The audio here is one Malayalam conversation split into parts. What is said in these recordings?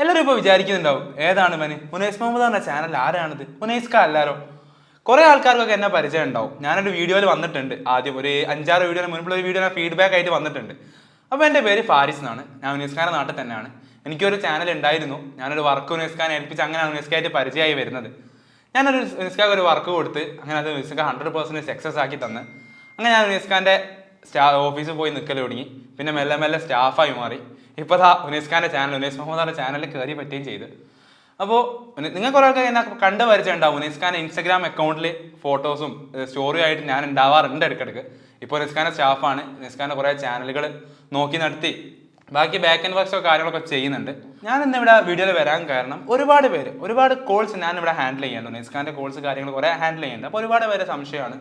എല്ലാവരും ഇപ്പോൾ വിചാരിക്കുന്നുണ്ടാവും ഏതാണ് മനി മുനൈസ് മുഹമ്മദ് എന്ന ചാനൽ ആരാണിത്? മുനൈസ്ക അല്ലാരോ? കുറേ ആൾക്കാർക്കൊക്കെ എന്നെ പരിചയം ഉണ്ടാവും. ഞാനൊരു വീഡിയോയിൽ വന്നിട്ടുണ്ട്, ആദ്യം ഒരു 5-6 വീഡിയോന് മുൻപുള്ള ഒരു വീഡിയോ ഫീഡ്ബാക്ക് ആയിട്ട് വന്നിട്ടുണ്ട്. അപ്പോൾ എൻ്റെ പേര് ഫാരിസ് എന്നാണ്, ഞാൻ മുനൈസ്ഖാൻ്റെ നാട്ടിൽ തന്നെയാണ്. എനിക്കൊരു ചാനൽ ഉണ്ടായിരുന്നു, ഞാനൊരു വർക്ക് മുനൈസ്ഖാനെ ഏൽപ്പിച്ച് അങ്ങനെയാണ് മുനൈസ്ഖായിട്ട് പരിചയമായി വരുന്നത്. ഞാനൊരു മുനൈസ്ഖാക്ക് ഒരു വർക്ക് കൊടുത്ത് അങ്ങനെ അത് മുനൈസ്ഖ 100% സക്സസ് ആക്കി തന്ന് അങ്ങനെ ഞാൻ മുനൈസ്ഖാൻ്റെ ഓഫീസിൽ പോയി നിൽക്കൽ തുടങ്ങി. പിന്നെ മെല്ലെ മെല്ലെ സ്റ്റാഫായി മാറി. ഇപ്പോൾ മുനൈസ്ഖാൻ്റെ ചാനൽ മുനൈസ് മുഹമ്മദ് ചാനലിൽ കയറി പറ്റുകയും ചെയ്ത്. അപ്പോൾ നിങ്ങൾ കുറേ ഒക്കെ എന്നെ കണ്ട് പരിചയം ഉണ്ടാവും. മുനൈസ്ഖാൻ്റെ ഇൻസ്റ്റാഗ്രാം അക്കൗണ്ടിൽ ഫോട്ടോസും സ്റ്റോറിയും ആയിട്ട് ഞാൻ ഉണ്ടാവാറുണ്ട് ഇടയ്ക്കിടയ്ക്ക്. ഇപ്പോൾ മുനൈസ്ഖാൻ്റെ സ്റ്റാഫാണ്. മുനൈസ്ഖാൻ്റെ കുറേ ചാനലുകൾ നോക്കി നടത്തി ബാക്കി ബാക്ക് ആൻഡ് വർക്ക്സോ കാര്യങ്ങളൊക്കെ ചെയ്യുന്നുണ്ട്. ഞാൻ ഇന്നിവിടെ വീഡിയോയിൽ വരാൻ കാരണം ഒരുപാട് കോൾസ് ഞാൻ ഇവിടെ ഹാൻഡിൽ ചെയ്യുന്നുണ്ട്. മുനൈസ്ഖാൻ്റെ കോൾസ് കാര്യങ്ങൾ കുറേ ഹാൻഡിൽ ചെയ്യുന്നുണ്ട്. അപ്പോൾ ഒരുപാട് പേര് സംശയമാണ്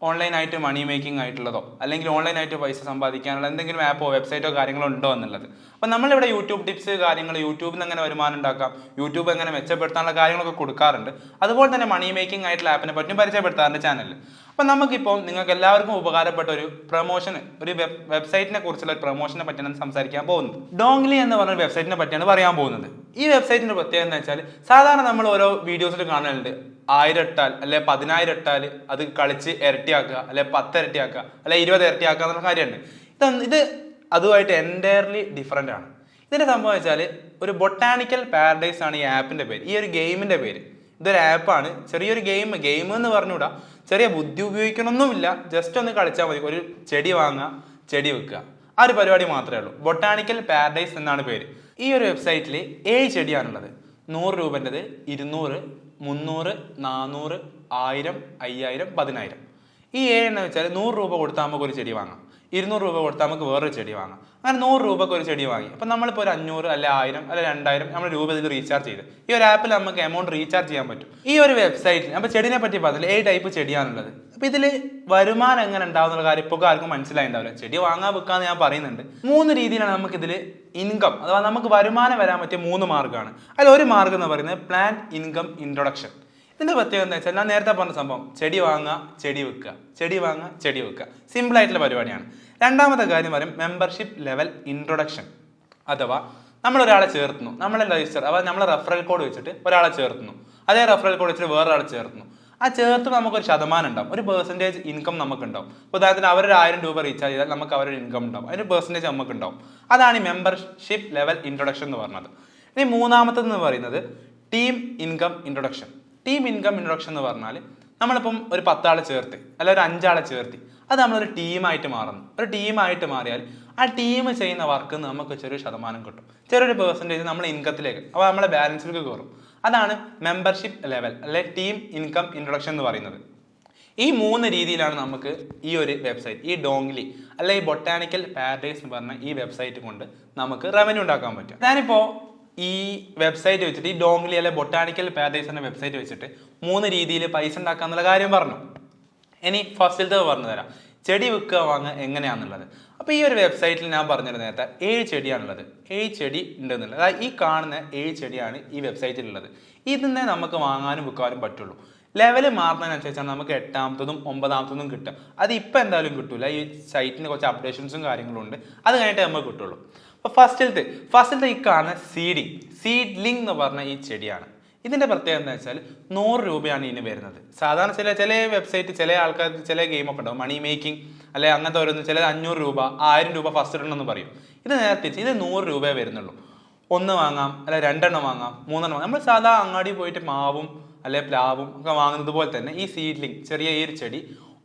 ഓൺലൈനായിട്ട് മണി മേക്കിംഗ് ആയിട്ടുള്ളതോ അല്ലെങ്കിൽ ഓൺലൈനായിട്ട് പൈസ സമ്പാദിക്കാനുള്ള എന്തെങ്കിലും ആപ്പോ വെബ്സൈറ്റോ കാര്യങ്ങളോ ഉണ്ടോ എന്നുള്ളത്. അപ്പം നമ്മളിവിടെ യൂട്യൂബ് ടിപ്സ് കാര്യങ്ങൾ, യൂട്യൂബിൽ നിന്ന് എങ്ങനെ വരുമാനം ഉണ്ടാക്കാം, യൂട്യൂബ് എങ്ങനെ മെച്ചപ്പെടുത്താനുള്ള കാര്യങ്ങളൊക്കെ കൊടുക്കാറുണ്ട്. അതുപോലെ തന്നെ മണി മേക്കിംഗ് ആയിട്ടുള്ള ആപ്പിനെ പറ്റിയും പരിചയപ്പെടുത്താറുണ്ട് ചാനലിൽ. അപ്പം നമുക്കിപ്പോൾ നിങ്ങൾക്ക് എല്ലാവർക്കും ഉപകാരപ്പെട്ട ഒരു പ്രൊമോഷൻ, ഒരു വെബ്സൈറ്റിനെ കുറിച്ചുള്ള ഒരു പ്രൊമോഷനെ പറ്റിയാണ് സംസാരിക്കാൻ പോകുന്നത്. ഡോങ്ലി എന്ന് പറഞ്ഞ വെബ്സൈറ്റിനെ പറ്റിയാണ് പറയാൻ പോകുന്നത്. ഈ വെബ്സൈറ്റിന്റെ പ്രത്യേകത എന്ന് വെച്ചാൽ സാധാരണ നമ്മൾ ഓരോ വീഡിയോസിൽ കാണലുണ്ട് 1000 ഇട്ടാൽ അല്ലെ 10,000 ഇട്ടാൽ അത് കളിച്ച് ഇരട്ടിയാക്കുക, അല്ലെ 10 ഇരട്ടിയാക്കുക, അല്ലെ 20 ഇരട്ടിയാക്കുക എന്നുള്ള കാര്യമുണ്ട്. ഇത് അതുമായിട്ട് എൻറ്റയർലി ഡിഫറെൻ്റ് ആണ്. ഇതിൻ്റെ സംഭവം വെച്ചാൽ ഒരു ബൊട്ടാണിക്കൽ പാരഡൈസ് ആണ് ഈ ആപ്പിൻ്റെ പേര്, ഈ ഒരു ഗെയിമിൻ്റെ പേര്. ഇതൊരു ആപ്പാണ്, ചെറിയൊരു ഗെയിം എന്ന് പറഞ്ഞുകൂടാ, ചെറിയ ബുദ്ധി ഉപയോഗിക്കണമൊന്നുമില്ല, ജസ്റ്റ് ഒന്ന് കളിച്ചാൽ മതി. ഒരു ചെടി വാങ്ങുക, ചെടി വെക്കുക, ആ ഒരു പരിപാടി മാത്രമേ ഉള്ളൂ. ബൊട്ടാണിക്കൽ പാരഡൈസ് എന്നാണ് പേര്. ഈ ഒരു വെബ്സൈറ്റിൽ 7 ചെടിയാണുള്ളത്. 100 രൂപൻ്റെത്, 200, 300, 400, 1000, 5000, 10000. ഈ 7 എന്ന് വെച്ചാൽ 100 രൂപ കൊടുത്താൽ നമുക്ക് ഒരു ചെടി വാങ്ങാം, 200 രൂപ കൊടുത്താൽ നമുക്ക് വേറൊരു ചെടി വാങ്ങാം. അങ്ങനെ 100 രൂപക്ക് ഒരു ചെടി വാങ്ങി. അപ്പം നമ്മളിപ്പോൾ ഒരു 500 അല്ലെ 1000 അല്ലെ 2000 നമ്മൾ രൂപ ഇതിൽ റീചാർജ് ചെയ്ത് ഈ ഒരു ആപ്പിൽ നമുക്ക് എമൗണ്ട് റീചാർജ് ചെയ്യാൻ പറ്റും. ഈ ഒരു വെബ്സൈറ്റിൽ അപ്പോൾ ചെടിനെ പറ്റി പറഞ്ഞാൽ 7 ടൈപ്പ് ചെടിയാണുള്ളത്. അപ്പോൾ ഇതിൽ വരുമാനം എങ്ങനെ ഉണ്ടാവുന്ന കാര്യം ഇപ്പോൾ ആർക്കും മനസ്സിലായിട്ടുണ്ടാവില്ല. ചെടി വാങ്ങാൻ വെക്കാന്ന് ഞാൻ പറയുന്നുണ്ട്. 3 രീതിയിലാണ് നമുക്കിതിൽ ഇൻകം അഥവാ നമുക്ക് വരുമാനം വരാൻ പറ്റിയ 3 മാർഗ്ഗമാണ്. അതിൽ ഒരു മാർഗ്ഗം എന്ന് പറയുന്നത് പ്ലാൻ ഇൻകം ഇൻട്രൊഡക്ഷൻ. ഇതിൻ്റെ പ്രത്യേകത എന്താ വെച്ചാൽ ഞാൻ നേരത്തെ പറഞ്ഞ സംഭവം, ചെടി വാങ്ങുക, ചെടി വെക്കുക, ചെടി വാങ്ങുക, ചെടി വെക്കുക, സിമ്പിൾ ആയിട്ടുള്ള പരിപാടിയാണ്. രണ്ടാമത്തെ കാര്യം പറയും മെമ്പർഷിപ്പ് ലെവൽ ഇൻട്രൊഡക്ഷൻ. അഥവാ നമ്മളൊരാളെ ചേർത്തുന്നു, നമ്മളെ രജിസ്റ്റർ അഥവാ നമ്മളെ റെഫറൽ കോഡ് വെച്ചിട്ട് ഒരാളെ ചേർത്തുന്നു, അതേ റെഫറൽ കോഡ് വെച്ചിട്ട് വേറൊരാളെ ചേർത്തുന്നു. ആ ചേർത്ത് നമുക്കൊരു ശതമാനം ഉണ്ടാവും, ഒരു പെർസെൻറ്റേജ് ഇൻകം നമുക്കുണ്ടാവും. ഇപ്പോൾ ഉദാഹരണത്തിന് അവരൊരു 1000 രൂപ റീചാർജ് ചെയ്താൽ നമുക്ക് അവരുടെ ഇൻകം ഉണ്ടാവും, അതിന് പെർസെൻറ്റേജ് നമുക്കുണ്ടാവും. അതാണ് ഈ മെമ്പർഷിപ്പ് ലെവൽ ഇൻട്രൊഡക്ഷൻ എന്ന് പറഞ്ഞത്. ഇനി മൂന്നാമത്തെന്ന് പറയുന്നത് team income introduction. Team income introduction എന്ന് പറഞ്ഞാൽ നമ്മളിപ്പം ഒരു 10 ആളെ ചേർത്ത് അല്ല ഒരു 5 ആളെ ചേർത്തി, അത് നമ്മളൊരു ടീമായിട്ട് മാറുന്നു. ഒരു ടീമായിട്ട് മാറിയാൽ ആ ടീം ചെയ്യുന്ന വർക്ക് നമുക്ക് ചെറിയൊരു ശതമാനം കിട്ടും, ചെറിയൊരു പെർസെൻറ്റേജ് നമ്മളെ ഇൻകത്തിലേക്ക്, അപ്പോൾ നമ്മളെ ബാലൻസിലേക്ക് കയറും. അതാണ് മെമ്പർഷിപ്പ് ലെവൽ അല്ലെ ടീം ഇൻകം ഇൻട്രൊഡക്ഷൻ എന്ന് പറയുന്നത്. ഈ 3 രീതിയിലാണ് നമുക്ക് ഈ ഒരു വെബ്സൈറ്റ്, ഈ ഡോങ്ലി അല്ലെ ഈ ബൊട്ടാണിക്കൽ പാരഡൈസ് എന്ന് പറഞ്ഞ ഈ വെബ്സൈറ്റ് കൊണ്ട് നമുക്ക് റവന്യൂ ഉണ്ടാക്കാൻ പറ്റും. ഞാനിപ്പോൾ ഈ വെബ്സൈറ്റ് വെച്ചിട്ട് ഈ ഡോങ്ലി അല്ലെ ബൊട്ടാണിക്കൽ പാരഡൈസ് എന്ന വെബ്സൈറ്റ് വെച്ചിട്ട് 3 രീതിയിൽ പൈസ ഉണ്ടാക്കാന്നുള്ള കാര്യം പറഞ്ഞു. ഇനി ഫസ്റ്റിലത്തെ പറഞ്ഞു തരാം, ചെടി വിൽക്കുക വാങ്ങുക എങ്ങനെയാണെന്നുള്ളത്. അപ്പോൾ ഈ ഒരു വെബ്സൈറ്റിൽ ഞാൻ പറഞ്ഞിരുന്ന നേരത്തെ 7 ചെടിയാണുള്ളത്. 7 ചെടി ഉണ്ടെന്നുള്ളത്, അതായത് ഈ കാണുന്ന 7 ചെടിയാണ് ഈ വെബ്സൈറ്റിലുള്ളത്. ഇതിനെ നമുക്ക് വാങ്ങാനും വിൽക്കാനും പറ്റുള്ളൂ. ലെവൽ മാറുന്നതിനനുസരിച്ചാണ് നമുക്ക് 8ാമത്തതും 9ാമത്തതും കിട്ടുക. അത് ഇപ്പം എന്തായാലും കിട്ടൂല, ഈ സൈറ്റിന് കുറച്ച് അപ്ഡേഷൻസും കാര്യങ്ങളും ഉണ്ട്, അത് കഴിഞ്ഞിട്ട് നമുക്ക് കിട്ടുള്ളൂ. അപ്പോൾ ഫസ്റ്റിലത്തെ ഈ കാണുന്ന സീഡ്ലിംഗ് എന്ന് പറഞ്ഞ ഈ ചെടിയാണ്. ഇതിൻ്റെ പ്രത്യേകത എന്താ വെച്ചാൽ 100 രൂപയാണ് ഇതിന് വരുന്നത്. സാധാരണ ചില വെബ്സൈറ്റ് ചില ആൾക്കാർക്ക് ചില ഗെയിമൊക്കെ ഉണ്ടാവും, മണി മേക്കിംഗ് അല്ലെ അങ്ങനത്തെ ഓരോന്ന്, ചില 500 രൂപ 1000 രൂപ ഫസ്റ്റ് ഇടണമെന്ന് പറയും. ഇത് നേരത്തെ ഇത് 100 രൂപയെ വരുന്നുള്ളൂ. 1 വാങ്ങാം, അല്ലെ 2 എണ്ണം വാങ്ങാം, 3 എണ്ണം വാങ്ങാം. നമ്മൾ സാധാ അങ്ങാടി പോയിട്ട് മാവും അല്ലെ പ്ലാവും ഒക്കെ വാങ്ങുന്നത് പോലെ തന്നെ ഈ സീഡ്ലിംഗ് ചെറിയ ഈ ഒരു ചെടി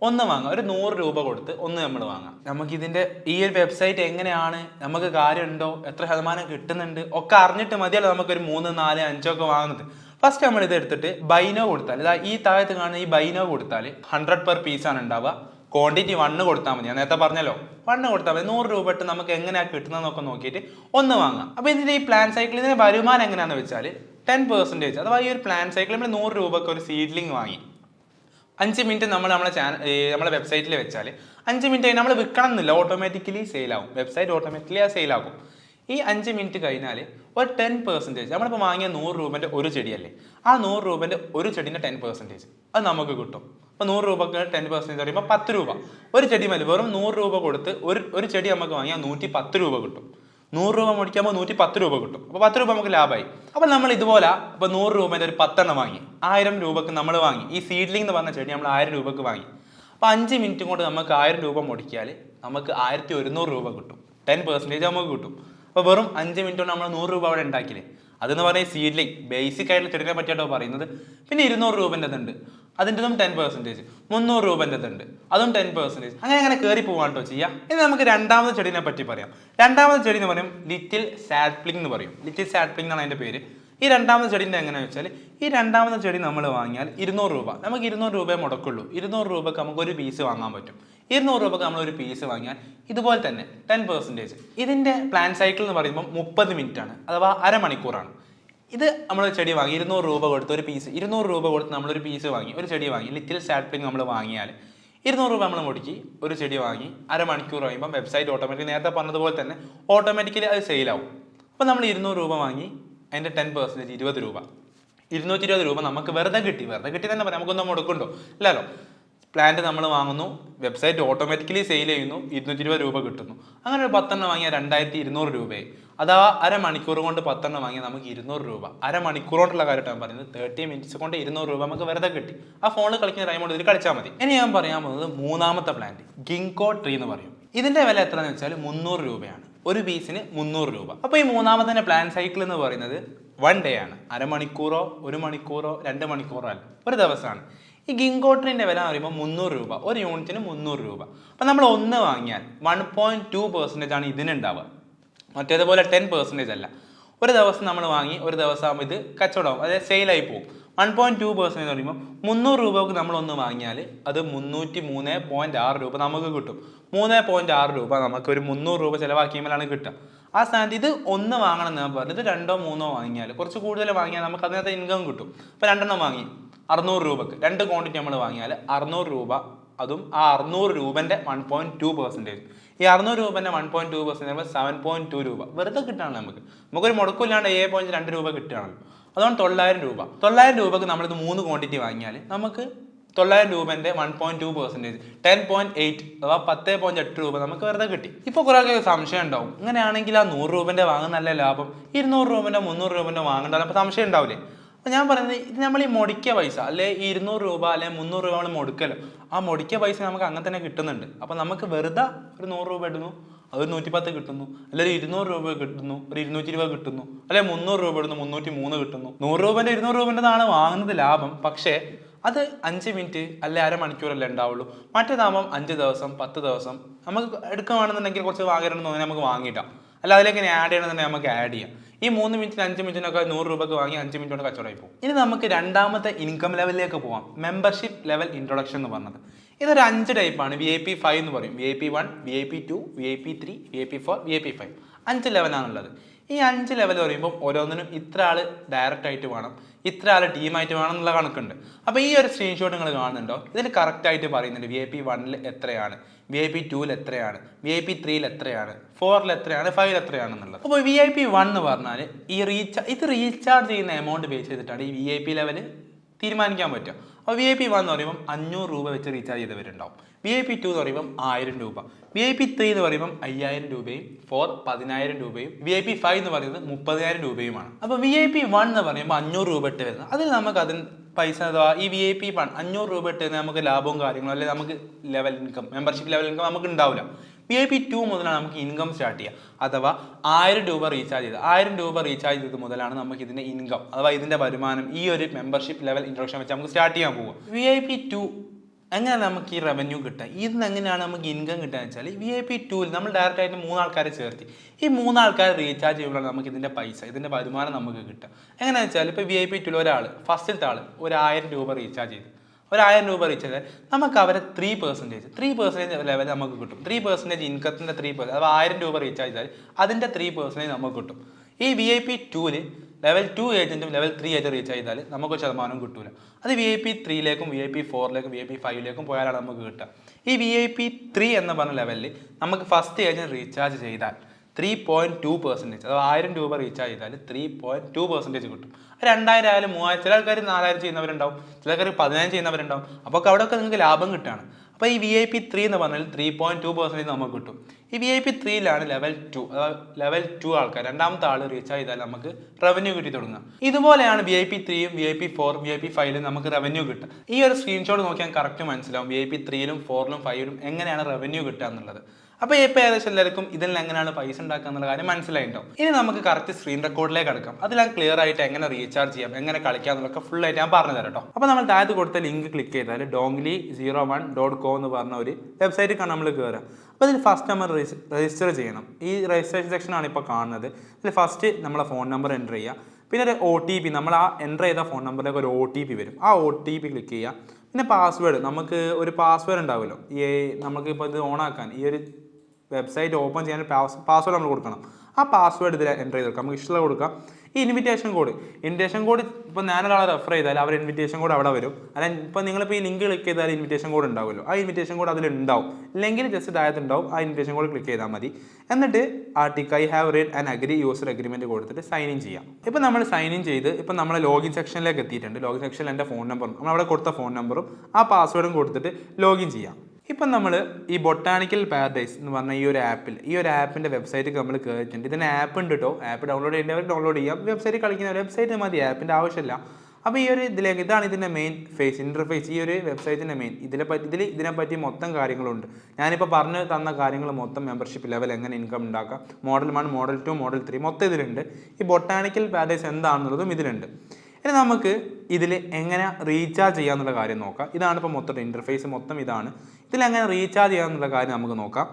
1 വാങ്ങാം, ഒരു 100 രൂപ കൊടുത്ത് 1 നമ്മൾ വാങ്ങാം. നമുക്കിതിൻ്റെ ഈ ഒരു വെബ്സൈറ്റ് എങ്ങനെയാണ്, നമുക്ക് കാര്യമുണ്ടോ, എത്ര ശതമാനം കിട്ടുന്നുണ്ട് ഒക്കെ അറിഞ്ഞിട്ട് മതിയല്ലോ നമുക്കൊരു 3, 4, 5 ഒക്കെ വാങ്ങുന്നത്. ഫസ്റ്റ് നമ്മൾ ഇത് എടുത്തിട്ട് ബൈനോ കൊടുത്താൽ, ഇതാ ഈ താഴത്ത് കാണുന്ന ഈ ബൈനോ കൊടുത്താൽ 100 പെർ പീസാണ് ഉണ്ടാവുക. ക്വാണ്ടിറ്റി 1 കൊടുത്താൽ മതി, ഞാൻ നേരത്തെ പറഞ്ഞല്ലോ 1 കൊടുത്താൽ മതി. 100 രൂപ ഇട്ട് നമുക്ക് എങ്ങനെയാണ് കിട്ടുന്നതെന്നൊക്കെ നോക്കിയിട്ട് 1 വാങ്ങാം. അപ്പോൾ ഇതിൻ്റെ ഈ പ്ലാൻ സൈക്കിൾ ഇതിൻ്റെ വരുമാനം എങ്ങനെയാണെന്ന് വെച്ചാൽ 10%, അഥവാ ഈ ഒരു പ്ലാൻ സൈക്കിൾ നമ്മൾ 100 രൂപയ്ക്ക് ഒരു സീഡ്ലിംഗ് വാങ്ങി 5 മിനിറ്റ് നമ്മളെ വെബ്സൈറ്റിൽ വെച്ചാൽ 5 മിനിറ്റ് കഴിഞ്ഞ് നമ്മൾ വിൽക്കണം എന്നില്ല, ഓട്ടോമാറ്റിക്കലി സെയിലാവും. വെബ്സൈറ്റ് ഓട്ടോമാറ്റിക്കലി ആ സെയിലാകും. ഈ 5 മിനിറ്റ് കഴിഞ്ഞാൽ ഒരു 10%, നമ്മളിപ്പോൾ വാങ്ങിയ 100 രൂപൻ്റെ ഒരു ചെടിയല്ലേ, ആ 100 രൂപൻ്റെ ഒരു ചെടീൻ്റെ 10% അത് നമുക്ക് കിട്ടും. അപ്പോൾ 100 രൂപക്ക് 10% പറയുമ്പോൾ 10 രൂപ ഒരു ചെടി മതി. വെറും 100 രൂപ കൊടുത്ത് ഒരു ചെടി നമുക്ക് വാങ്ങിയാൽ 110 രൂപ കിട്ടും. 100 രൂപ മേടിക്കുമ്പോൾ 110 രൂപ കിട്ടും. അപ്പോൾ 10 രൂപ നമുക്ക് ലാഭമായി. അപ്പോൾ നമ്മൾ ഇതുപോലെ ഇപ്പോൾ 100 രൂപേൻ്റെ ഒരു 10 എണ്ണം വാങ്ങി 1000 രൂപക്ക് നമ്മൾ വാങ്ങി. ഈ സീഡ്ലിംഗ് എന്ന് പറഞ്ഞ ചെടി നമ്മൾ 1000 രൂപക്ക് വാങ്ങി. അപ്പോൾ 5 മിനിറ്റ് കൊണ്ട് നമുക്ക് 1000 രൂപ മുടക്കിയാൽ നമുക്ക് 1100 രൂപ കിട്ടും. 10% നമുക്ക് കിട്ടും. അപ്പോൾ വെറും 5 മിനിറ്റ് കൊണ്ട് നമ്മൾ 100 രൂപ അവിടെ ഉണ്ടാക്കിയില്ലേ. അതെന്ന് പറഞ്ഞാൽ സീഡ്ലിംഗ് ബേസിക് ആയിട്ടുള്ള ചെടിനെ പറ്റിയാട്ടോ പറയുന്നത്. പിന്നെ 200 രൂപേൻ്റെതുണ്ട്, അതിൻ്റെതും 10%. 300 രൂപേൻ്റെതുണ്ട്, അതും 10%. അങ്ങനെ കയറി പോകാൻ കേട്ടോ ചെയ്യാം. ഇനി നമുക്ക് രണ്ടാമത്തെ ചെടീനെ പറ്റി പറയാം. രണ്ടാമത്തെ ചെടി എന്ന് പറയും ലിറ്റിൽ സാപ്ലിംഗ് എന്ന് പറയും. ലിറ്റിൽ സാപ്ലിംഗ് എന്നാണ് അതിൻ്റെ പേര്. ഈ രണ്ടാമത്തെ ചെടീൻ്റെ എങ്ങനെയാണെന്ന് വെച്ചാൽ ഈ രണ്ടാമത്തെ ചെടി നമ്മൾ വാങ്ങിയാൽ 200 രൂപ, നമുക്ക് 200 രൂപയെ മുടക്കുള്ളൂ. 200 രൂപക്ക് നമുക്ക് ഒരു പീസ് വാങ്ങാൻ പറ്റും. 200 രൂപക്ക് നമ്മൾ ഒരു പീസ് വാങ്ങിയാൽ ഇതുപോലെ തന്നെ 10%. ഇതിൻ്റെ പ്ലാൻ സൈക്കിൾ എന്ന് പറയുമ്പോൾ 30 മിനിറ്റ് ആണ്, അഥവാ അരമണിക്കൂറാണ്. ഇത് നമ്മൾ ചെടി വാങ്ങി 200 രൂപ കൊടുത്ത് ഒരു പീസ് 200 രൂപ കൊടുത്ത് നമ്മളൊരു പീസ് വാങ്ങി, ഒരു ചെടി വാങ്ങി ലിറ്റിൽ സാപ്ലിംഗ് നമ്മൾ വാങ്ങിയാൽ 200 രൂപ നമ്മൾ മുടക്കി ഒരു ചെടി വാങ്ങി അരമണിക്കൂർ കഴിയുമ്പോൾ വെബ്സൈറ്റ് ഓട്ടോമാറ്റിക്കലി നേരത്തെ പറഞ്ഞതുപോലെ തന്നെ ഓട്ടോമാറ്റിക്കലി അത് സെയിലാവും. അപ്പോൾ നമ്മൾ 200 രൂപ വാങ്ങി അതിൻ്റെ 10% 20 രൂപ, 220 രൂപ നമുക്ക് വെറുതെ കിട്ടി തന്നെ പറയാം. നമുക്കൊന്നും മുടക്കുണ്ടോ ഇല്ലല്ലോ. പ്ലാന്റ് നമ്മൾ വാങ്ങുന്നു, വെബ്സൈറ്റ് ഓട്ടോമാറ്റിക്കലി സെയിൽ ചെയ്യുന്നു, 220 രൂപ കിട്ടുന്നു. അങ്ങനെ ഒരു 10 എണ്ണം വാങ്ങിയാൽ 2200 രൂപയായി. അഥവാ അരമണിക്കൂർ കൊണ്ട് 10 എണ്ണം വാങ്ങിയാൽ നമുക്ക് 200 രൂപ. അരമണിക്കൂർ കൊണ്ടുള്ള കാര്യമായിട്ടാണ് പറയുന്നത്. 30 മിനിറ്റ്സ് കൊണ്ട് 200 രൂപ നമുക്ക് വെറുതെ കിട്ടി. ആ ഫോണിൽ കളിക്കുന്ന ടൈം കൊണ്ട് ഇതിൽ കളിച്ചാൽ മതി. ഇനി ഞാൻ പറയാൻ പോകുന്നത് മൂന്നാമത്തെ പ്ലാന്റ് ഗിങ്കോ ട്രീ എന്ന് പറയും. ഇതിന്റെ വില എത്രയാണെന്ന് വെച്ചാൽ 300 രൂപയാണ്. ഒരു പീസിന് 300 രൂപ. അപ്പോൾ ഈ മൂന്നാമത്തെ പ്ലാൻ സൈക്കിൾ എന്ന് പറയുന്നത് 1 ഡേ ആണ്. അരമണിക്കൂറോ 1 മണിക്കൂറോ 2 മണിക്കൂറോ അല്ല, ഒരു ദിവസമാണ്. ഈ ഗിങ്കോട്രീൻ്റെ വില പറയുമ്പോൾ 300 രൂപ, ഒരു യൂണിറ്റിന് 300 രൂപ. അപ്പം നമ്മൾ ഒന്ന് വാങ്ങിയാൽ 1.2% ആണ് ഇതിനുണ്ടാവുക. മറ്റേതുപോലെ 10% അല്ല. ഒരു ദിവസം നമ്മൾ വാങ്ങി ഒരു ദിവസം ആകുമ്പോൾ ഇത് കച്ചവടമാവും, അതായത് സെയിലായി പോകും. 1.2% എന്ന് പറയുമ്പോൾ 300 രൂപക്ക് നമ്മളൊന്ന് വാങ്ങിയാൽ അത് 303.6 രൂപ നമുക്ക് കിട്ടും. 3.6 രൂപ നമുക്ക് ഒരു 300 രൂപ ചിലവാക്കിയുമ്പോഴാണ് കിട്ടുക. ആ സ്ഥാനത്ത് ഇത് ഒന്ന് വാങ്ങണം എന്ന് പറഞ്ഞത് 2 or 3 വാങ്ങിയാൽ കുറച്ച് കൂടുതൽ വാങ്ങിയാൽ നമുക്ക് അതിനകത്ത് ഇൻകം കിട്ടും. ഇപ്പോൾ 2 എണ്ണം വാങ്ങി 600 രൂപക്ക് 2 ക്വാണ്ടിറ്റി നമ്മൾ വാങ്ങിയാൽ 600 രൂപ, അതും ആ 600 രൂപൻ്റെ 1.2%. ഈ 600 രൂപൻ്റെ 1.2% 7.2 രൂപ വെറുതെ കിട്ടുകയാണല്ലോ നമുക്കൊരു മുടക്കില്ലാണ്ട് 7.2 രൂപ കിട്ടുകയാണല്ലോ. അതുകൊണ്ട് 900 രൂപക്ക് നമ്മളിത് 3 ക്വാണ്ടിറ്റി വാങ്ങിയാൽ നമുക്ക് 900 രൂപൻ്റെ 1.2% 10.8 അഥവാ 10.8 രൂപ നമുക്ക് വെറുതെ കിട്ടി. ഇപ്പോൾ കുറേ സംശയം ഉണ്ടാവും, ഇങ്ങനെയാണെങ്കിൽ ആ 100 രൂപൻ്റെ വാങ്ങുന്നല്ല ലാഭം, 200 രൂപൻ്റെ 300 രൂപൻ്റെ വാങ്ങേണ്ടത്. അപ്പോൾ സംശയം ഉണ്ടാവില്ലേ? അപ്പോൾ ഞാൻ പറയുന്നത് ഇത് നമ്മൾ ഈ മുടക്കിയ പൈസ അല്ലെ 200 രൂപ അല്ലെ 300 രൂപ നമ്മൾ മുടക്കല്ലോ, ആ മുടക്കിയ പൈസ നമുക്ക് അങ്ങനെ തന്നെ കിട്ടുന്നുണ്ട്. അപ്പോൾ നമുക്ക് വെറുതെ ഒരു 100 രൂപ ഇടുന്നു, അതൊരു 110 കിട്ടുന്നു, അല്ലെങ്കിൽ 200 രൂപ കിട്ടുന്നു, ഒരു 220 കിട്ടുന്നു, അല്ലെ 300 രൂപ ഇടുന്നു 303 കിട്ടുന്നു. 100 രൂപൻ്റെ 200 രൂപൻ്റെതാണ് വാങ്ങുന്നത് ലാഭം. പക്ഷേ അത് 5 മിനിറ്റ് അല്ലെ അരമണിക്കൂറല്ലേ ഉണ്ടാവുള്ളൂ. മറ്റേതാകുമ്പം 5 ദിവസം 10 ദിവസം നമുക്ക് എടുക്കുകയാണെന്നുണ്ടെങ്കിൽ കുറച്ച് വാങ്ങണമെന്ന് തോന്നി നമുക്ക് വാങ്ങിയിട്ടാം, അല്ല അതിലേക്ക് ആഡ് ചെയ്യണമെന്നുണ്ടെങ്കിൽ നമുക്ക് ആഡ് ചെയ്യാം. ഈ 3 മിനിറ്റിന് 5 മിനിറ്റിനൊക്കെ 100 രൂപക്ക് വാങ്ങി 5 മിനിറ്റ് കൊണ്ട് കച്ചവടമായി പോകും. ഇനി നമുക്ക് രണ്ടാമത്തെ ഇൻകം ലെവലിലേക്ക് പോകാം, മെമ്പർഷിപ്പ് ലെവൽ ഇൻട്രൊഡക്ഷൻ എന്ന് പറഞ്ഞത്. ഇതൊരു 5 ടൈപ്പാണ്. VIP 5 എന്ന് പറയും. VIP 1, VIP 2, VIP 3, VIP 4, VIP 5 5 ലെവലാണുള്ളത്. ഈ 5 ലെവൽ പറയുമ്പോൾ ഓരോന്നിനും ഇത്ര ആൾ ഡയറക്റ്റ് ആയിട്ട് വേണം, ഇത്ര ആൾ ടീമായിട്ട് വേണം എന്നുള്ള കണക്കുണ്ട്. അപ്പോൾ ഈ ഒരു സ്ക്രീൻഷോട്ട് നിങ്ങൾ കാണുന്നുണ്ടോ? ഇതിൽ കറക്റ്റായിട്ട് പറയുന്നുണ്ട് VIP 1 എത്രയാണ്, VIP 2 എത്രയാണ്, VIP 3 എത്രയാണ്, 4 എത്രയാണ്, 5 എത്രയാണെന്നുള്ളത്. അപ്പോൾ VIP 1 എന്ന് പറഞ്ഞാൽ ഈ റീചാർജ് ചെയ്യുന്ന എമൗണ്ട് ബേസ് ചെയ്തിട്ടാണ് ഈ VIP ലെവൽ തീരുമാനിക്കാൻ പറ്റുക. അപ്പോൾ VIP 1 എന്ന് പറയുമ്പോൾ 500 രൂപ വെച്ച് റീചാർജ് ചെയ്തവരുണ്ടാവും. VIP 2 എന്ന് പറയുമ്പോൾ 1000 രൂപ, VIP 3 എന്ന് പറയുമ്പോൾ 5000 രൂപയും, 4 10000 രൂപയും, VIP 5 എന്ന് പറയുന്നത് 30000 രൂപയുമാണ്. അപ്പോൾ VIP 1 എന്ന് പറയുമ്പോൾ 500 രൂപ ഇട്ട് വരുന്നത്, അതിൽ നമുക്ക് അതിന് പൈസ അഥവാ ഈ VIP 1 500 രൂപ ഇട്ട് നമുക്ക് ലാഭവും കാര്യങ്ങളും അല്ലെങ്കിൽ നമുക്ക് level income membership level income നമുക്ക് ഉണ്ടാവില്ല. VIP 2 മുതലാണ് നമുക്ക് ഇൻകം സ്റ്റാർട്ട് ചെയ്യുക. അഥവാ 1000 രൂപ റീചാർജ് ചെയ്ത് 1000 രൂപ റീചാർജ് ചെയ്തത് മുതലാണ് നമുക്ക് ഇതിൻ്റെ ഇൻകം അഥവാ ഇതിൻ്റെ വരുമാനം ഈ ഒരു മെമ്പർഷിപ്പ് ലെവൽ ഇൻട്രൊഡക്ഷൻ വെച്ച് നമുക്ക് സ്റ്റാർട്ട് ചെയ്യാൻ പോകും. VIP 2 എങ്ങനെ നമുക്ക് ഈ റവന്യൂ കിട്ടുക, ഇതിന് എങ്ങനെയാണ് നമുക്ക് ഇൻകം കിട്ടുക എന്ന് വെച്ചാൽ VIP 2 നമ്മൾ ഡയറക്റ്റ് ആയിട്ട് 3 ആൾക്കാരെ ചേർത്തി ഈ 3 ആൾക്കാർ റീചാർജ് ചെയ്യുമ്പോഴാണ് നമുക്ക് ഇതിൻ്റെ പൈസ ഇതിൻ്റെ വരുമാനം നമുക്ക് കിട്ടുക. എങ്ങനെയാണെന്ന് വെച്ചാൽ ഇപ്പോൾ VIP 2 ഒരാൾ ഫസ്റ്റിലത്തെ ആൾ ഒരു 1000 രൂപ റീചാർജ് ചെയ്ത് 1000 രൂപ റീചാർജ് ചെയ്താൽ നമുക്ക് അവരെ 3% ലെവൽ നമുക്ക് കിട്ടും. 3% ഇൻകത്തിൻ്റെ 3%, അഥവാ 1000 രൂപ റീചാർജ് ചെയ്താൽ അതിൻ്റെ 3% നമുക്ക് കിട്ടും. ഈ VIP 2 ലെവൽ 2 ഏജൻറ്റും ലെവൽ 3 ഏജൻറ്റ് റീചാർജ് ചെയ്താൽ നമുക്ക് ശതമാനം കിട്ടൂല. അത് VIP 3ലേക്കും VIP 4ലേക്കും VIP 5ലേക്കും പോയാലാണ് നമുക്ക് കിട്ടുക. ഈ VIP 3 എന്ന് പറഞ്ഞ ലെവലിൽ നമുക്ക് ഫസ്റ്റ് ഏജൻറ്റ് റീചാർജ് ചെയ്താൽ 3.2%, അഥവാ 1000 രൂപ റീചാർജ് ചെയ്താൽ 3.2% കിട്ടും. 2000 ആയാലും 3000, ചില ആൾക്കാർ 4000 ചെയ്യുന്നവരുണ്ടാവും, ചില ആൾക്കാർ 10000 ചെയ്യുന്നവരുണ്ടാവും. അപ്പോൾ അവിടെയൊക്കെ നിങ്ങൾക്ക് ലാഭം കിട്ടുകയാണ്. അപ്പോൾ ഈ VIP3 എന്ന് പറഞ്ഞാൽ 3.2% നമുക്ക് കിട്ടും. ഈ VIP3യിലാണ് ലെവൽ 2 ആൾക്കാർ, രണ്ടാമത്തെ ആൾ റീചാർജ് ചെയ്താൽ നമുക്ക് റവന്യൂ കിട്ടി തുടങ്ങുക. ഇതുപോലെയാണ് VIP3യും VIP4 VIP5ലും നമുക്ക് റവന്യൂ കിട്ടുക. ഈ ഒരു സ്ക്രീൻഷോട്ട് നോക്കിയാൽ കറക്റ്റ് മനസ്സിലാവും VIP3യിലും 4ലും 5ലും എങ്ങനെയാണ് റവന്യൂ കിട്ടുക എന്നുള്ളത്. അപ്പോൾ ഇപ്പോൾ ഏകദേശം എല്ലാവർക്കും ഇതിൽ എങ്ങനെയാണ് പൈസ ഉണ്ടാക്കുക എന്നുള്ള കാര്യം മനസ്സിലായിട്ടുണ്ടാവും. ഇനി നമുക്ക് കറക്റ്റ് സ്ക്രീൻ റെക്കോർഡിലേക്ക് എടുക്കാം. അതിൽ ക്ലിയർ ആയിട്ട് എങ്ങനെ റീചാർജ് ചെയ്യാം, എങ്ങനെ കളിക്കാം എന്നുള്ളതൊക്കെ ഫുൾ ആയിട്ട് ഞാൻ പറഞ്ഞു തരാം കേട്ടോ. അപ്പോൾ നമ്മൾ താഴത്ത് കൊടുത്ത ലിങ്ക് ക്ലിക്ക് ചെയ്താൽ dongli01.co എന്ന് പറഞ്ഞ ഒരു വെബ്സൈറ്റിലാണ് നമ്മൾ കയറുക. അപ്പോൾ ഇതിൽ ഫസ്റ്റ് നമ്മൾ രജിസ്റ്റർ ചെയ്യണം. ഈ രജിസ്ട്രേഷൻ സെക്ഷനാണ് ഇപ്പോൾ കാണുന്നത്. ഇതിൽ ഫസ്റ്റ് നമ്മളെ ഫോൺ നമ്പർ എൻ്റർ ചെയ്യുക. പിന്നെ ഒരു OTP, നമ്മൾ ആ എൻ്റർ ചെയ്ത ഫോൺ നമ്പറിലേക്ക് ഒരു OTP വരും. ആ OTP ക്ലിക്ക് ചെയ്യുക. പിന്നെ പാസ്വേഡ്, നമുക്ക് ഒരു പാസ്വേഡ് ഉണ്ടാവുമല്ലോ. നമുക്കിപ്പോൾ ഇത് ഓണാക്കാൻ ഈ ഒരു വെബ്സൈറ്റ് ഓപ്പൺ ചെയ്യാൻ പാസ്വേഡ് നമ്മൾ കൊടുക്കണം. ആ പാസ്വേഡ് ഇതിൽ എൻ്റർ ചെയ്ത് കൊടുക്കാം. നമുക്ക് ഇഷ്ടമുള്ള കൊടുക്കാം. ഈ ഇൻവിറ്റേഷൻ കോഡ് ഇപ്പോൾ ഞാനൊരാളെ റെഫർ ചെയ്താൽ അവർ ഇൻവിറ്റേഷൻ കോഡ് അവിടെ വരും. അല്ലെങ്കിൽ ഇപ്പോൾ നിങ്ങളിപ്പോൾ ഈ ലിങ്ക് ക്ലിക്ക് ചെയ്താൽ ഇൻവിറ്റേഷൻ കോഡ് ഉണ്ടാവുമല്ലോ. ആ ഇൻവിറ്റേഷൻ കോഡ് അതിലുണ്ടാവും. ഇല്ലെങ്കിൽ ജസ്റ്റ് താഴത്തുണ്ടാവും. ആ ഇൻവിറ്റേഷൻ കോഡ് ക്ലിക്ക് ചെയ്താൽ മതി. എന്നിട്ട് I have read and agree user agreement കൊടുത്തിട്ട് സൈൻ ഇൻ ചെയ്യാം. ഇപ്പോൾ നമ്മൾ സൈൻ ഇൻ ചെയ്ത് ഇപ്പോൾ നമ്മൾ ലോഗിൻ സെക്ഷനിലേക്ക് എത്തിയിട്ടുണ്ട്. ലോഗിൻ സെക്ഷനിൽ എൻ്റെ ഫോൺ നമ്പറും നമ്മളവിടെ കൊടുത്ത ഫോൺ നമ്പറും ആ പാസ്വേഡും കൊടുത്തിട്ട് ലോഗിൻ ചെയ്യാം. ഇപ്പം നമ്മൾ ഈ ബൊട്ടാണിക്കൽ പാരഡൈസ് എന്ന് പറഞ്ഞ ഈ ഒരു ആപ്പിൻ്റെ വെബ്സൈറ്റിൽ നമ്മൾ കയറിയിട്ടുണ്ട്. ഇതിന് ആപ്പ് ഉണ്ട് കേട്ടോ. ആപ്പ് ഡൗൺലോഡ് ചെയ്യേണ്ടവർ ഡൗൺലോഡ് ചെയ്യാം. വെബ്സൈറ്റ് കളിക്കുന്ന വെബ്സൈറ്റ് മതി, ആപ്പിൻ്റെ ആവശ്യമില്ല. അപ്പോൾ ഈ ഒരു ഇതിലേക്ക് ഇതാണ് ഇതിൻ്റെ മെയിൻ ഇൻ്റർഫേസ്. ഈ ഒരു വെബ്സൈറ്റിൻ്റെ മെയിൻ ഇതിനെപ്പറ്റി മൊത്തം കാര്യങ്ങളുണ്ട്. ഞാനിപ്പോൾ പറഞ്ഞു തന്ന കാര്യങ്ങൾ മൊത്തം മെമ്പർഷിപ്പ് ലെവൽ, എങ്ങനെ ഇൻകം ഉണ്ടാക്കാം, മോഡൽ 1 മോഡൽ 2 മോഡൽ 3 മൊത്തം ഇതിലുണ്ട്. ഈ ബൊട്ടാണിക്കൽ പാരഡൈസ് എന്താണെന്നുള്ളതും ഇതിലുണ്ട്. ഇനി നമുക്ക് ഇതിൽ എങ്ങനെ റീചാർജ് ചെയ്യാന്നുള്ള കാര്യം നോക്കാം. ഇതാണ് ഇപ്പോൾ മൊത്തം ഇൻ്റർഫേസ് മൊത്തം ഇതാണ്. ഇതിലെങ്ങനെ റീചാർജ് ചെയ്യാന്നുള്ള കാര്യം നമുക്ക് നോക്കാം.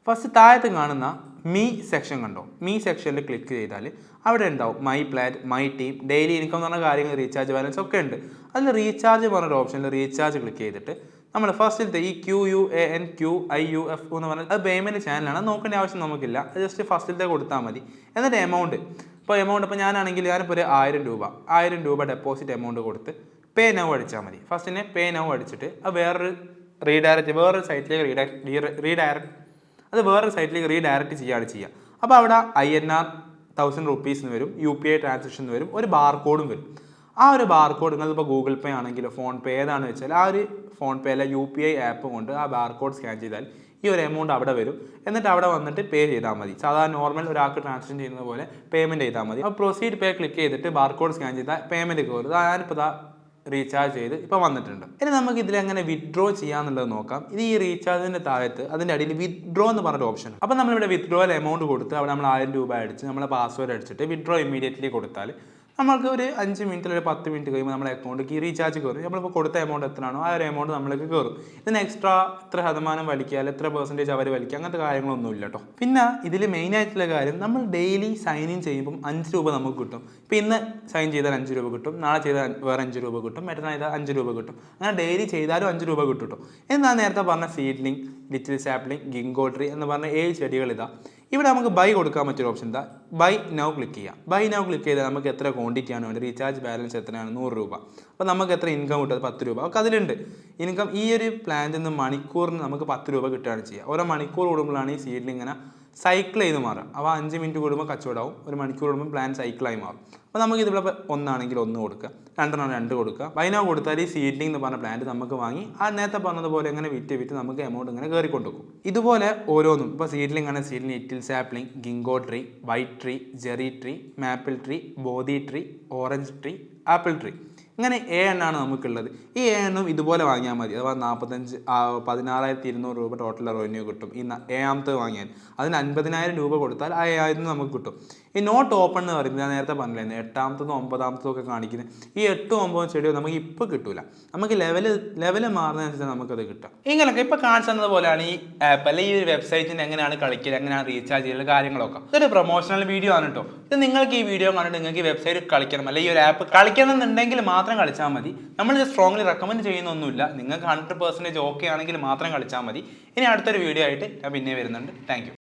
ഫസ്റ്റ് താഴത്ത് കാണുന്ന മീ സെക്ഷൻ കണ്ടോ? മീ സെക്ഷനിൽ ക്ലിക്ക് ചെയ്താൽ അവിടെ ഉണ്ടാവും my plan, my team, daily income എന്ന് പറഞ്ഞ കാര്യങ്ങൾ, റീചാർജ് ബാലൻസ് ഒക്കെ ഉണ്ട്. അതിൽ റീചാർജ് പറഞ്ഞൊരു ഓപ്ഷനിൽ റീചാർജ് ക്ലിക്ക് ചെയ്തിട്ട് നമ്മൾ ഫസ്റ്റിലത്തെ ഈ QUANQIUF എന്ന് പറഞ്ഞാൽ അത് പേയ്മെൻറ്റ് ചാനലാണ്. നോക്കേണ്ട ആവശ്യം നമുക്കില്ല. ജസ്റ്റ് ഫസ്റ്റിലത്തെ കൊടുത്താൽ മതി. എന്നിട്ട് എമൗണ്ട് ഇപ്പോൾ ഞാനിപ്പോൾ ഒരു 1000 രൂപ ഡെപ്പോസിറ്റ് എമൗണ്ട് കൊടുത്ത് പേ നൗ അടിച്ചാൽ മതി. ഫസ്റ്റിനെ പേ നൗ അടിച്ചിട്ട് അത് വേറൊരു സൈറ്റിലേക്ക് റീഡയറക്റ്റ് ചെയ്യുക. അപ്പോൾ അവിടെ INR 1000 rupees എന്ന് വരും, UPI ട്രാൻസാക്ഷൻ എന്ന് വരും, ഒരു ബാർകോഡും വരും. ആ ഒരു ബാർകോഡ് നിങ്ങളിപ്പോൾ ഗൂഗിൾ പേ ആണെങ്കിലോ ഫോൺ പേ ഏതാണെന്ന് വെച്ചാൽ ആ ഒരു ഫോൺ പേ അല്ല UPI ആപ്പ് കൊണ്ട് ആ ബാർകോഡ് സ്കാൻ ചെയ്താൽ ഈ ഒരു എമൗണ്ട് അവിടെ വരും. എന്നിട്ട് അവിടെ വന്നിട്ട് പേ ചെയ്താൽ മതി. സാധാരണ നോർമൽ ഒരാൾക്ക് ട്രാൻസാക്ഷൻ ചെയ്യുന്നത് പോലെ പേയ്മെൻറ്റ് ചെയ്താൽ മതി. അപ്പോൾ പ്രൊസീഡ് പേ ക്ലിക്ക് ചെയ്തിട്ട് ബാർകോഡ് സ്കാൻ ചെയ്താൽ പേയ്മെൻറ്റ് കയറും. ഞാനിപ്പോൾ റീചാർജ് ചെയ്ത് ഇപ്പോൾ വന്നിട്ടുണ്ട്. ഇനി നമുക്ക് ഇതിലെങ്ങനെ വിത്ഡ്രോ ചെയ്യാന്നുള്ളത് നോക്കാം. ഇത് ഈ റീചാർജിൻ്റെ താഴത്ത് അതിൻ്റെ അടിയിൽ വിത്ഡ്രോ എന്ന് പറഞ്ഞ ഓപ്ഷൻ. അപ്പോൾ നമ്മളിവിടെ വിത്ഡ്രോയിൽ എമൗണ്ട് കൊടുത്ത് അവിടെ നമ്മൾ 1000 രൂപ അടിച്ച് നമ്മളെ പാസ്വേഡ് അടിച്ചിട്ട് വിത്ഡ്രോ ഇമ്മീഡിയറ്റ്ലി കൊടുത്താൽ നമ്മൾക്ക് ഒരു 5 മിനിറ്റിൽ ഒരു 10 മിനിറ്റ് കഴിയുമ്പോൾ നമ്മുടെ അക്കൗണ്ടിലേക്ക് ഈ റീചാർജ് കയറും. നമ്മളിപ്പോൾ കൊടുത്ത എമൗണ്ട് എത്രയാണോ ആ ഒരു എമൗണ്ട് നമ്മൾക്ക് കയറും. ഇതിന് എക്സ്ട്രാ എത്ര ശതമാനം വലിക്കുക, എത്ര പെർസെൻറ്റേജ് അവർ വലിക്കുക, അങ്ങനത്തെ കാര്യങ്ങളൊന്നും ഇല്ല കേട്ടോ. പിന്നെ ഇതിൽ മെയിൻ ആയിട്ടുള്ള കാര്യം, നമ്മൾ ഡെയിലി സൈൻ ഇൻ ചെയ്യുമ്പം 5 രൂപ നമുക്ക് കിട്ടും. ഇപ്പോൾ ഇന്ന് സൈൻ ചെയ്താൽ 5 രൂപ കിട്ടും, നാളെ ചെയ്താൽ വേറെ 5 രൂപ കിട്ടും, മറ്റന്നാൾ ചെയ്താൽ 5 രൂപ കിട്ടും. അങ്ങനെ ഡെയിലി ചെയ്താലും 5 രൂപ കിട്ടും കേട്ടോ. എന്നാൽ നേരത്തെ പറഞ്ഞ seedling, little sapling, ginkgo tree എന്ന് പറഞ്ഞ 7 ചെടികൾ ഇതാ. ഇവിടെ നമുക്ക് ബൈ കൊടുക്കാൻ പറ്റിയൊരു ഓപ്ഷൻ എന്താ, ബൈ നൗ ക്ലിക്ക് ചെയ്യാം. ബൈ നൗ ക്ലിക്ക് ചെയ്താൽ നമുക്ക് എത്ര ക്വാണ്ടിറ്റി ആണ് വേണ്ടത്, റീചാർജ് ബാലൻസ് എത്രയാണ്, 100 രൂപ. അപ്പോൾ നമുക്ക് എത്ര ഇൻകം കിട്ടുന്നത്, 10 രൂപ. ഒക്കെ അതിലുണ്ട് ഇൻകം. ഈ ഒരു പ്ലാനിൽ നിന്ന് മണിക്കൂറിന് നമുക്ക് 10 രൂപ കിട്ടുകയാണ് ചെയ്യുക. ഓരോ മണിക്കൂർ കൂടുമ്പോഴാണ് ഈ സീഡ്ലിംഗ് ഇങ്ങനെ സൈക്കിൾ ചെയ്ത് മാറുക. അപ്പോൾ 5 മിനിറ്റ് കൂടുമ്പോൾ കച്ചവടമാവും, ഒരു മണിക്കൂർ കൂടുമ്പോൾ പ്ലാൻ സൈക്കിളായി മാറും. അപ്പോൾ നമുക്ക് ഇതിവിടെ 1 ആണെങ്കിൽ 1 കൊടുക്കുക, 2 2 കൊടുക്കുക. ബൈനോ കൊടുത്താൽ ഈ സീഡ്ലിംഗ് എന്ന് പറഞ്ഞ പ്ലാന്റ് നമുക്ക് വാങ്ങി ആ നേരത്തെ പറഞ്ഞതുപോലെ ഇങ്ങനെ വിറ്റ് നമുക്ക് എമൗണ്ട് ഇങ്ങനെ കയറിക്കൊണ്ടുപോകും. ഇതുപോലെ ഓരോന്നും ഇപ്പോൾ സീഡ്ലിംഗ് ആണ്, seedling, little sapling, ginkgo tree, white tree, cherry tree, maple tree, Bodhi tree, orange tree, apple tree, ഇങ്ങനെ 7 എണ്ണമാണ് നമുക്കുള്ളത്. ഈ 7 എണ്ണം ഇതുപോലെ വാങ്ങിയാൽ മതി. അഥവാ 16,200 രൂപ ടോട്ടൽ റവന്യൂ കിട്ടും. ഈ 7ാമത്തെ വാങ്ങിയാൽ അതിന് 50,000 രൂപ കൊടുത്താൽ ആ 7,000 നമുക്ക് കിട്ടും. ഈ നോട്ട് ഓപ്പൺ എന്ന് പറയുന്നത് ഞാൻ നേരത്തെ പറഞ്ഞില്ലായിരുന്നു, 8ാമത്തതും 9ാമത്തതും ഒക്കെ കാണിക്കുന്നത്. ഈ 8ഉം 9ഉം ചെടിയോ നമുക്ക് ഇപ്പോൾ കിട്ടില്ല. നമുക്ക് ലെവല് മാറുന്നതനുസരിച്ച് നമുക്കത് കിട്ടും. ഇങ്ങനെയൊക്കെ ഇപ്പോൾ കാണിച്ചു തന്നതുപോലെയാണ് ഈ ആപ്പ് അല്ലെങ്കിൽ ഈ ഒരു വെബ്സൈറ്റിന് എങ്ങനെയാണ് കളിക്കുക, എങ്ങനെയാണ് റീചാർജ് ചെയ്യുന്ന കാര്യങ്ങളൊക്കെ. ഇതൊരു പ്രൊമോഷണൽ വീഡിയോ ആണ് കേട്ടോ. ഇത് നിങ്ങൾക്ക് ഈ വീഡിയോ കണ്ടിട്ട് നിങ്ങൾക്ക് ഈ വെബ്സൈറ്റ് കളിക്കണം അല്ലെങ്കിൽ ഈ ഒരു ആപ്പ് കളിക്കണം എന്നുണ്ടെങ്കിൽ മാത്രം കളിച്ചാൽ മതി. നമ്മൾ സ്ട്രോങ്ലി റെക്കമെൻഡ് ചെയ്യുന്നൊന്നുമില്ല. നിങ്ങൾക്ക് 100% ഓക്കെ ആണെങ്കിൽ മാത്രം കളിച്ചാൽ മതി. ഇനി അടുത്തൊരു വീഡിയോ ആയിട്ട് ഞാൻ പിന്നെ വരുന്നുണ്ട്. Thank you.